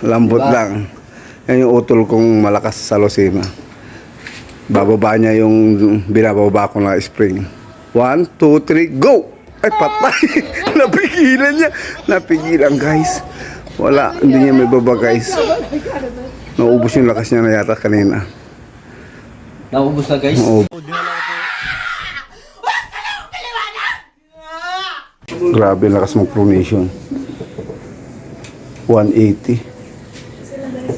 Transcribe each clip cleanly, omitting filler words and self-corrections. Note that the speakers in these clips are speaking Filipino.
Lambot lang. Yan yung utol kong malakas sa Lucena. Bababa niya yung binababa ko na spring. 1, 2, 3, go! Ay, patay! Napigilan niya. Napigilan, guys. Wala, hindi niya may baba, guys. Naubos yung lakas niya na yata kanina. Naubos na, guys? Oo. Grabe ang lakas mag-pronation. 180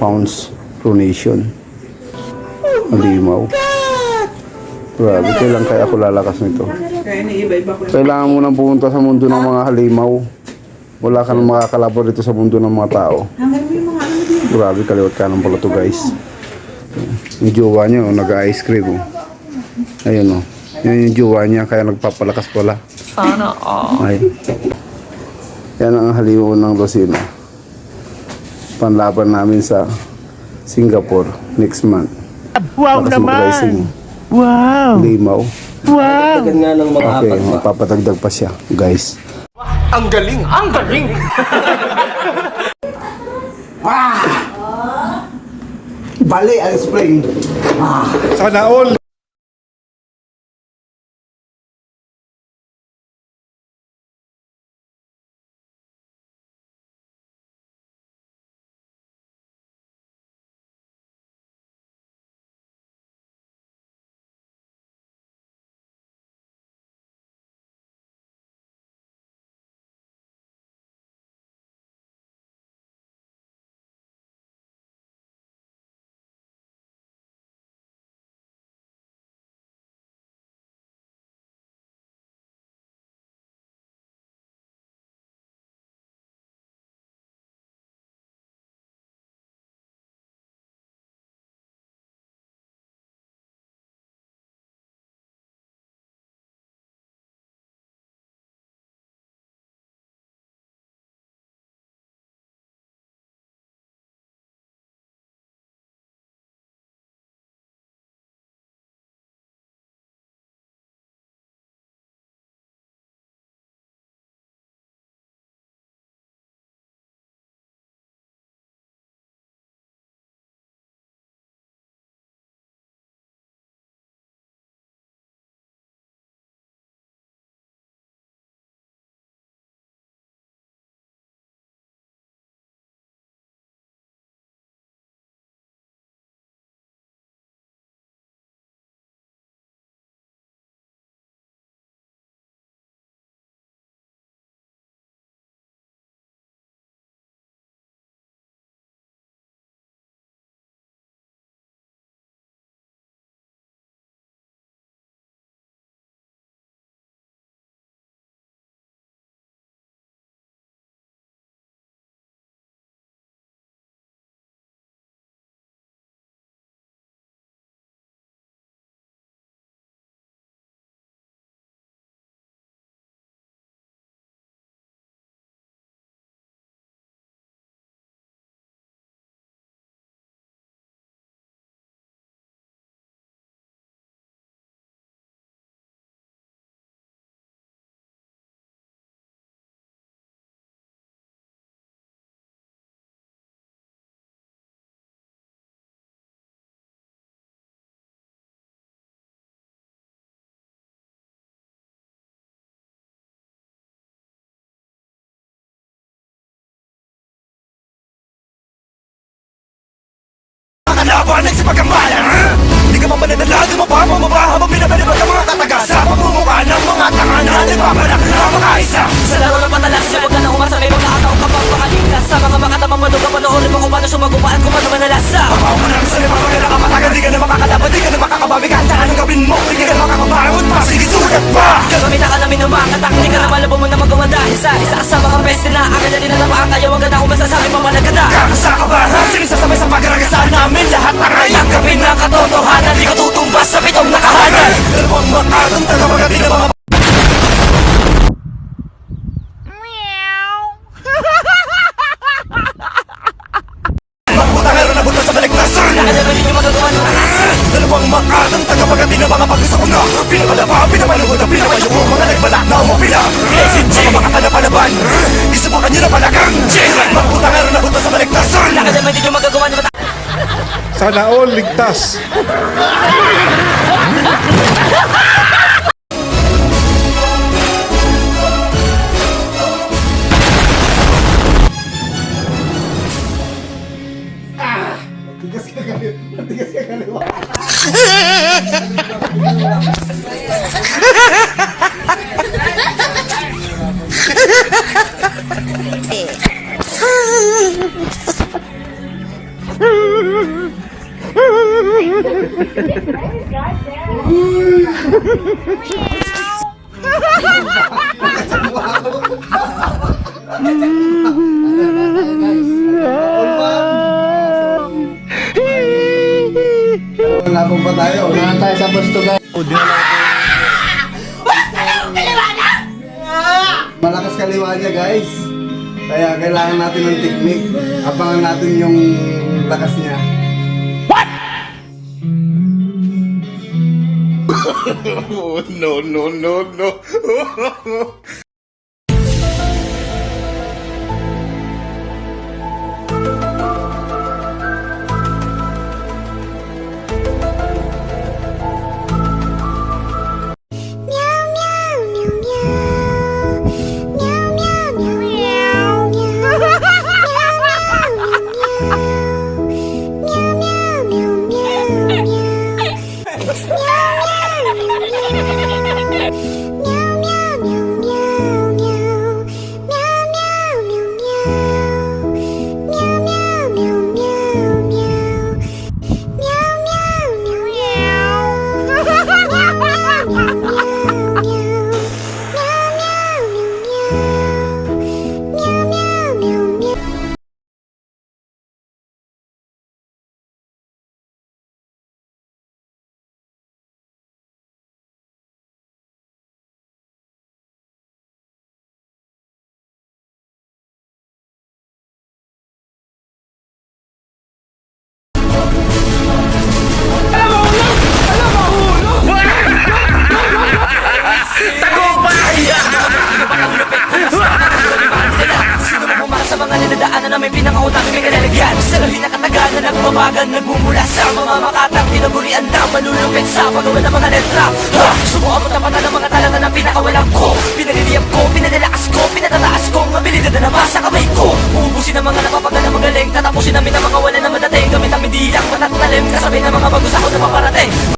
pounds pronation. Alimaw. Grabe, kailan kaya ako lalakas nito? Kailangan mo nang pumunta sa mundo ng mga halimaw. Wala ka nang makakalabor dito sa mundo ng mga tao. Grabe, kaliwat ka ng pala to, guys. Yung jowa niya, nag-ice cream. Ayun, yun yung jowa niya, kaya nagpapalakas pala. Sana all. Ay. Yan ang halimaw ng Lucena. Panlaban namin sa Singapore next month. Wow naman! Wow! Limaw. Wow! Tagal nga ng mga Okay, apat pa. mapapatagdag pa siya, guys. Ang galing! Ang galing! Bali ang spring. Sana all. Laban nagsipagkambala, Di ka mamananala, di mapapamaba habang binabalibat ang mga tataga sa pamumukha ng mga tanga na nagpapanak na makaisa. Sa laro ng patalas, huwag ka na umasa, may pagkakataong kapag makaligtas sa mga makatamang manuga, panoorin mo kung paano sumagupaan kung paano manalasa. Papaw mo na sa lima, mga nakapatagal, di ka na makakalaban, di ka na makakababi, kahit na anong gawin mo, di ka na makakabangon pa, sige sugat pa. Gagamitan ka namin ng mga taktik, ka na malabo mo na magawa dahil sa isa sa mga peste na akin na dinalamaan tayo, wag ka na umasasabi, pamalag ka na. Kakasa ka ba, ha? Sinisasabay sa pagragasan namin lahat ng ayang gawin na katotohanan, di ka tutumbas sa pitong nakahanan. Dalawang makatong tagapagati na mga magputangero na buta sa baliktasan. Nakalaban ninyo magagawa ng asan. Dalawang makatong tagapagati na mga pag-isa ko na wala pa ang pinapanood ang pinapayo ko mga nagbalak na umapila SNG, mga palaban isubukan nyo na palagang General, mga putang araw na buto sa baligtasan Lakad naman di nyo magagawa nyo Sana all ligtas. Labang pa tayo. Unahan tayo sa gusto guys. Malakas kaliwa niya guys. Kaya kailangan natin ng technique. Abangan natin yung lakas niya. No, no, no, no. Sa mga nadadaanan na may pinangautang may kalalagyan Sa lahi na katagal na nagbabagan Nagmumula sa mamamakatang tinagurian na malulupit sa pagawa ng mga letra Subukan mo tapatan ng mga talaga na pinakawalan ko Pinaliliyap ko, pinalalakas ko, pinatataas ko Ang abilidad na naman sa kamay ko Uubusin ang mga napapagal na magaling Tatapusin namin ang mga wala na madating Gamit ang hindi lang matatalim Kasabay ng mga bagus ako na paparating